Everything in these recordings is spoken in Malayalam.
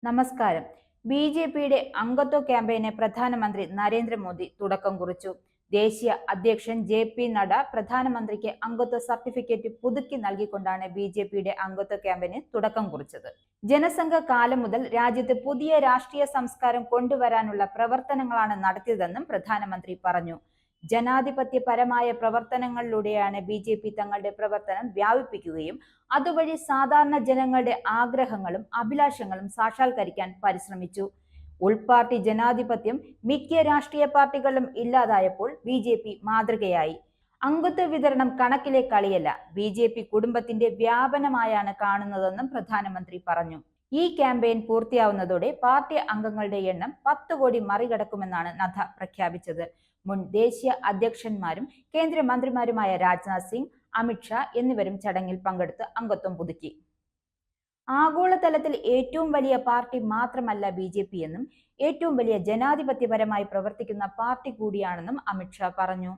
നമസ്കാരം. ബി.ജെ.പിയുടെ അംഗത്വ ക്യാമ്പയിന് പ്രധാനമന്ത്രി നരേന്ദ്രമോദി തുടക്കം കുറിച്ചു. ദേശീയ അധ്യക്ഷൻ ജെ.പി. നഡ്ഡ പ്രധാനമന്ത്രിക്ക് അംഗത്വ സർട്ടിഫിക്കറ്റ് പുതുക്കി നൽകിക്കൊണ്ടാണ് ബി.ജെ.പിയുടെ അംഗത്വ ക്യാമ്പയിന് തുടക്കം കുറിച്ചത്. ജനസംഘ കാലം മുതൽ രാജ്യത്ത് പുതിയ രാഷ്ട്രീയ സംസ്കാരം കൊണ്ടുവരാനുള്ള പ്രവർത്തനങ്ങളാണ് നടത്തിയതെന്നും പ്രധാനമന്ത്രി പറഞ്ഞു. ജനാധിപത്യപരമായ പ്രവർത്തനങ്ങളിലൂടെയാണ് ബി.ജെ.പി തങ്ങളുടെ പ്രവർത്തനം വ്യാപിപ്പിക്കുകയും അതുവഴി സാധാരണ ജനങ്ങളുടെ ആഗ്രഹങ്ങളും അഭിലാഷങ്ങളും സാക്ഷാത്കരിക്കാൻ പരിശ്രമിച്ചു. ഉൾപാർട്ടി ജനാധിപത്യം മിക്ക രാഷ്ട്രീയ പാർട്ടികളിലും ഇല്ലാതായപ്പോൾ ബി.ജെ.പി മാതൃകയായി. അംഗത്വ വിതരണം കണക്കിലെ കളിയല്ല, ബി.ജെ.പി കുടുംബത്തിന്റെ വ്യാപനമായാണ് കാണുന്നതെന്നും പ്രധാനമന്ത്രി പറഞ്ഞു. ഈ ക്യാമ്പയിൻ പൂർത്തിയാവുന്നതോടെ പാർട്ടി അംഗങ്ങളുടെ എണ്ണം 10 കോടി മറികടക്കുമെന്നാണ് നദ്ദ പ്രഖ്യാപിച്ചത്. മുൻ ദേശീയ അധ്യക്ഷന്മാരും കേന്ദ്രമന്ത്രിമാരുമായ രാജ്നാഥ് സിംഗ്, അമിത് ഷാ എന്നിവരും ചടങ്ങിൽ പങ്കെടുത്ത് അംഗത്വം പുതുക്കി. ആഗോളതലത്തിൽ ഏറ്റവും വലിയ പാർട്ടി മാത്രമല്ല ബി.ജെ.പി എന്നും ഏറ്റവും വലിയ ജനാധിപത്യപരമായി പ്രവർത്തിക്കുന്ന പാർട്ടി കൂടിയാണെന്നും അമിത് ഷാ പറഞ്ഞു.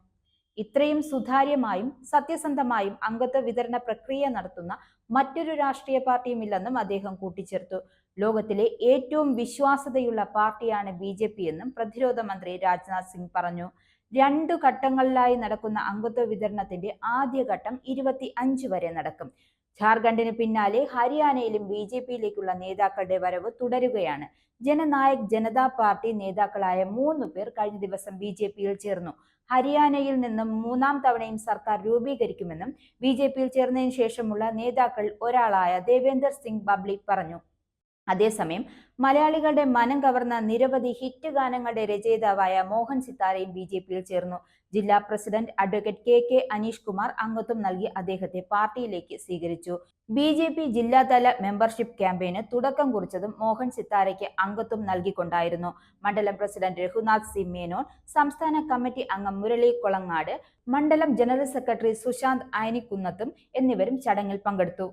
ഇത്രയും സുതാര്യമായും സത്യസന്ധമായും അംഗത്വ വിതരണ പ്രക്രിയ നടത്തുന്ന മറ്റൊരു രാഷ്ട്രീയ പാർട്ടിയുമില്ലെന്നും അദ്ദേഹം കൂട്ടിച്ചേർത്തു. ലോകത്തിലെ ഏറ്റവും വിശ്വാസ്യതയുള്ള പാർട്ടിയാണ് ബി.ജെ.പി എന്നും പ്രതിരോധ മന്ത്രി രാജ്നാഥ് സിംഗ് പറഞ്ഞു. 2 ഘട്ടങ്ങളിലായി നടക്കുന്ന അംഗത്വ വിതരണത്തിന്റെ ആദ്യഘട്ടം 25 വരെ നടക്കും. ജാർഖണ്ഡിന് പിന്നാലെ ഹരിയാനയിലും ബി.ജെ.പിയിലേക്കുള്ള നേതാക്കളുടെ വരവ് തുടരുകയാണ്. ജനനായക് ജനതാ പാർട്ടി നേതാക്കളായ 3 പേർ കഴിഞ്ഞ ദിവസം ബി.ജെ.പിയിൽ ചേർന്നു. ഹരിയാനയിൽ നിന്നും 3ാം തവണയും സർക്കാർ രൂപീകരിക്കുമെന്നും ബി.ജെ.പിയിൽ ചേർന്നതിന് ശേഷമുള്ള നേതാക്കളിൽ ഒരാളായ ദേവേന്ദർ സിംഗ് ബബ്ലി പറഞ്ഞു. അതേസമയം മലയാളികളുടെ മനം കവർന്ന നിരവധി ഹിറ്റ് ഗാനങ്ങളുടെ രചയിതാവായ മോഹൻ സിത്താരയും ബി.ജെ.പിയിൽ ചേർന്നു. ജില്ലാ president advocate K Aneesh Kumar അംഗത്വം നൽകി അദ്ദേഹത്തെ പാർട്ടിയിലേക്ക് സ്വീകരിച്ചു. ബി.ജെ.പി ജില്ലാതല മെമ്പർഷിപ്പ് ക്യാമ്പയിന് തുടക്കം കുറിച്ചതും മോഹൻ സിത്താരയ്ക്ക് അംഗത്വം നൽകിക്കൊണ്ടായിരുന്നു. മണ്ഡലം പ്രസിഡന്റ് രഘുനാഥ് സി മേനോൻ, സംസ്ഥാന കമ്മിറ്റി അംഗം മുരളി കൊളങ്ങാട്, മണ്ഡലം ജനറൽ സെക്രട്ടറി സുശാന്ത് അയനിക്കുന്നത്തും എന്നിവരും ചടങ്ങിൽ പങ്കെടുത്തു.